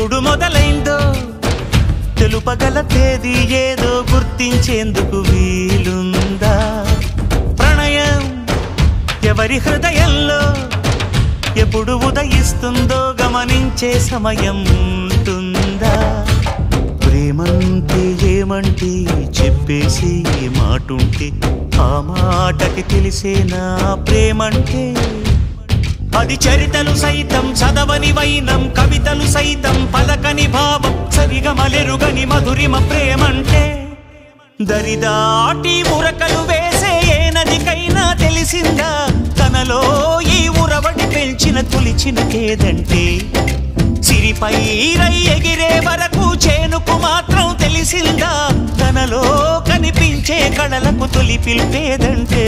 ఎప్పుడు మొదలైందో తెలుపగల తేదీ ఏదో గుర్తించేందుకు వీలుందా ప్రణయం ఎవరి హృదయంలో ఎప్పుడు ఉదయిస్తుందో గమనించే సమయం ఉంటుందా ప్రేమంటే ఏమంటే చెప్పేసి మాటుంటే ఆ మాటకి తెలిసేనా ప్రేమంటే అది చరితలు సైతం చదవని వైనం కవితలు సైతం పలకని భావం సరిగమలెరుగని మధురిమ ప్రేమంటే దరిదాటి ఉరకలు వేసే ఏ నదికైనా తెలిసిందా తనలో ఈ ఉరవడి పెంచిన తొలిచిన కేదంటే సిరిపై రై ఎగిరే వరకు చేనుకు మాత్రం తెలిసిందా తనలో కనిపించే కళలకు తొలి పిలిపేదంటే